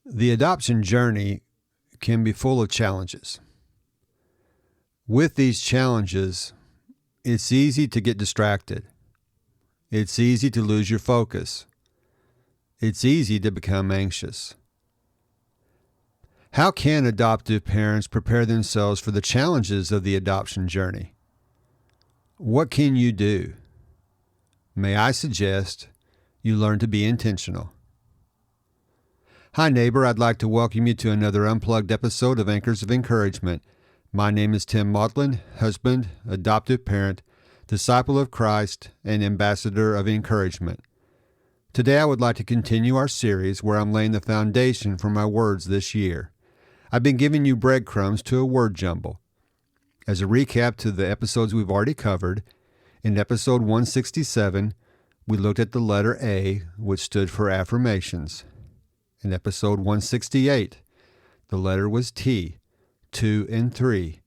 The adoption journey can be full of challenges. With these challenges, it's easy to get distracted. It's easy to lose your focus. It's easy to become anxious. How can adoptive parents prepare themselves for the challenges of the adoption journey? What can you do? May I suggest you learn to be intentional. Hi, neighbor. I'd like to welcome you to another unplugged episode of Anchors of Encouragement. My name is Tim Maudlin, husband, adoptive parent, disciple of Christ, and ambassador of encouragement. Today, I would like to continue our series where I'm laying the foundation for my words this year. I've been giving you breadcrumbs to a word jumble. As a recap to the episodes we've already covered, in episode 167, we looked at the letter A, which stood for affirmations. In episode 168, the letter was T, 2 and 3.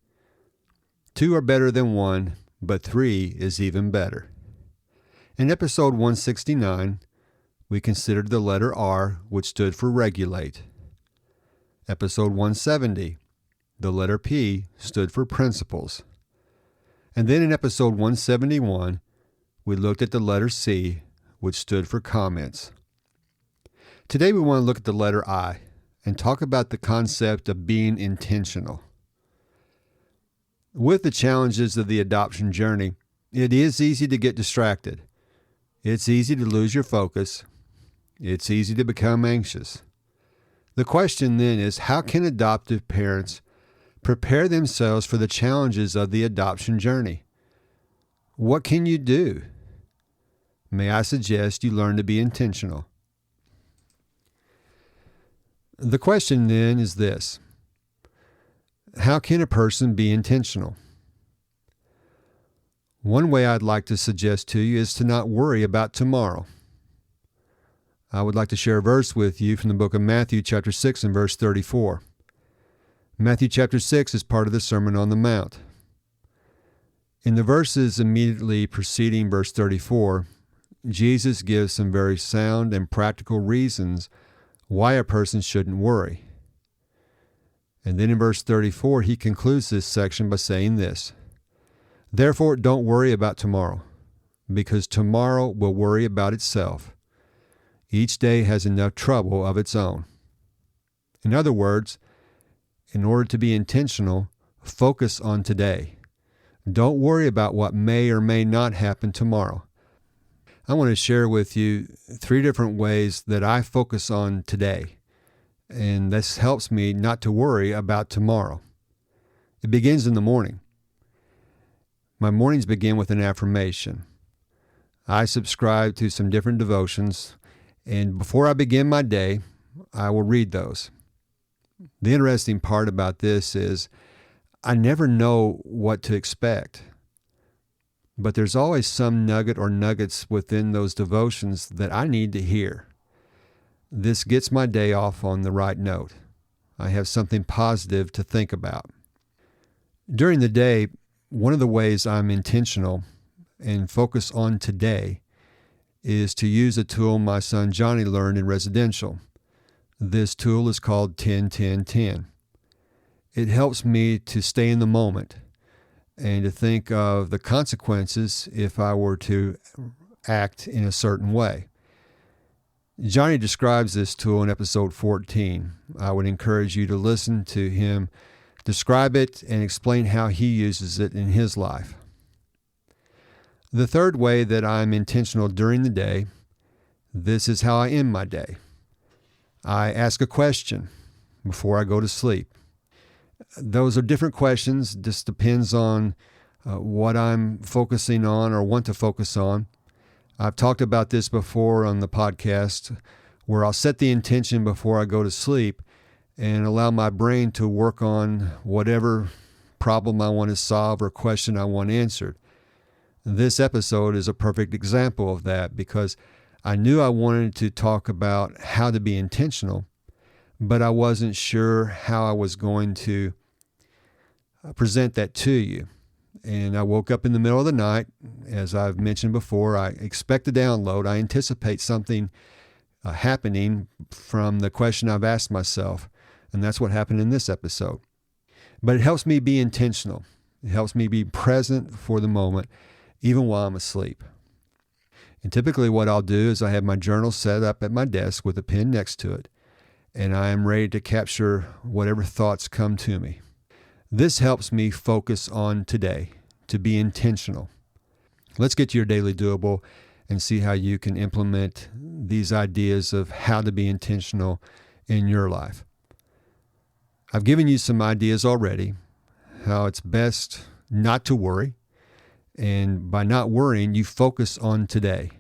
2 are better than 1, but 3 is even better. In episode 169, we considered the letter R, which stood for regulate. Episode 170, the letter P stood for principles. And then in episode 171, we looked at the letter C, which stood for comments. Today we want to look at the letter I and talk about the concept of being intentional. With the challenges of the adoption journey, it is easy to get distracted. It's easy to lose your focus. It's easy to become anxious. The question then is, how can adoptive parents prepare themselves for the challenges of the adoption journey? What can you do? May I suggest you learn to be intentional. The question then is this: how can a person be intentional? One way I'd like to suggest to you is to not worry about tomorrow. I would like to share a verse with you from the book of Matthew chapter 6 and verse 34. Matthew chapter 6 is part of the Sermon on the Mount. In the verses immediately preceding verse 34, Jesus gives some very sound and practical reasons why a person shouldn't worry. And then in verse 34, he concludes this section by saying this: "Therefore, don't worry about tomorrow, because tomorrow will worry about itself. Each day has enough trouble of its own." In other words, in order to be intentional, focus on today. Don't worry about what may or may not happen tomorrow. I want to share with you 3 different ways that I focus on today, and this helps me not to worry about tomorrow. It begins in the morning. My mornings begin with an affirmation. I subscribe to some different devotions, and before I begin my day, I will read those. The interesting part about this is I never know what to expect. But there's always some nugget or nuggets within those devotions that I need to hear. This gets my day off on the right note. I have something positive to think about. During the day, one of the ways I'm intentional and focus on today is to use a tool my son Johnny learned in residential. This tool is called 10-10-10. It helps me to stay in the moment and to think of the consequences if I were to act in a certain way. Johnny describes this tool in episode 14. I would encourage you to listen to him describe it and explain how he uses it in his life. The third way that I'm intentional during the day, this is how I end my day. I ask a question before I go to sleep. Those are different questions. This depends on what I'm focusing on or want to focus on. I've talked about this before on the podcast, where I'll set the intention before I go to sleep and allow my brain to work on whatever problem I want to solve or question I want answered. This episode is a perfect example of that because I knew I wanted to talk about how to be intentional, but I wasn't sure how I was going to present that to you. And I woke up in the middle of the night. As I've mentioned before, I expect a download. I anticipate something happening from the question I've asked myself, and that's what happened in this episode. But it helps me be intentional. It helps me be present for the moment, even while I'm asleep. And typically what I'll do is I have my journal set up at my desk with a pen next to it, and I am ready to capture whatever thoughts come to me. This helps me focus on today, to be intentional. Let's get to your daily doable and see how you can implement these ideas of how to be intentional in your life. I've given you some ideas already, how it's best not to worry. And by not worrying, you focus on today.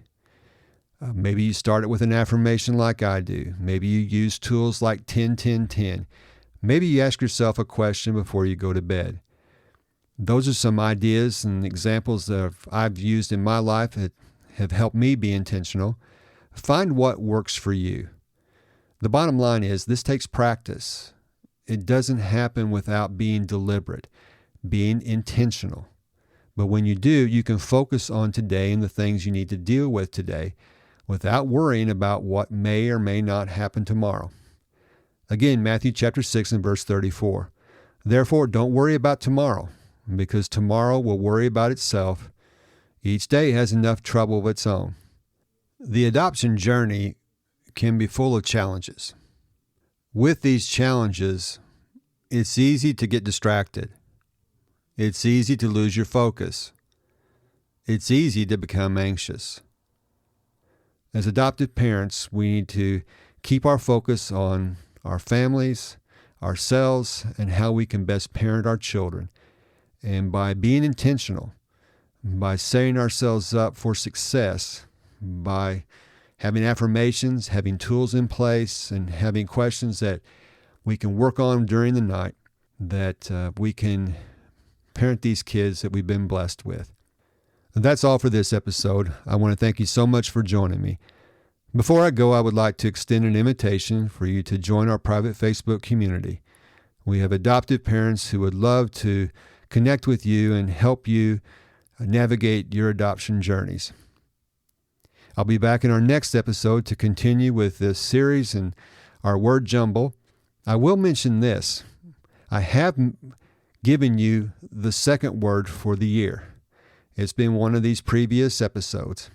Maybe you start it with an affirmation like I do. Maybe you use tools like 10-10-10. Maybe you ask yourself a question before you go to bed. Those are some ideas and examples that I've used in my life that have helped me be intentional. Find what works for you. The bottom line is this takes practice. It doesn't happen without being deliberate, being intentional. But when you do, you can focus on today and the things you need to deal with today without worrying about what may or may not happen tomorrow. Again, Matthew chapter 6 and verse 34. Therefore, don't worry about tomorrow, because tomorrow will worry about itself. Each day has enough trouble of its own. The adoption journey can be full of challenges. With these challenges, it's easy to get distracted. It's easy to lose your focus. It's easy to become anxious. As adoptive parents, we need to keep our focus on our families, ourselves, and how we can best parent our children. And by being intentional, by setting ourselves up for success, by having affirmations, having tools in place, and having questions that we can work on during the night, that we can parent these kids that we've been blessed with. And that's all for this episode. I want to thank you so much for joining me. Before I go, I would like to extend an invitation for you to join our private Facebook community. We have adoptive parents who would love to connect with you and help you navigate your adoption journeys. I'll be back in our next episode to continue with this series and our word jumble. I will mention this. I have given you the second word for the year. It's been one of these previous episodes.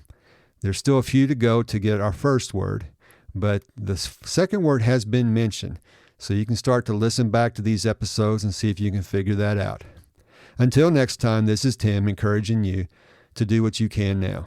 There's still a few to go to get our first word, but the second word has been mentioned. So you can start to listen back to these episodes and see if you can figure that out. Until next time, this is Tim encouraging you to do what you can now.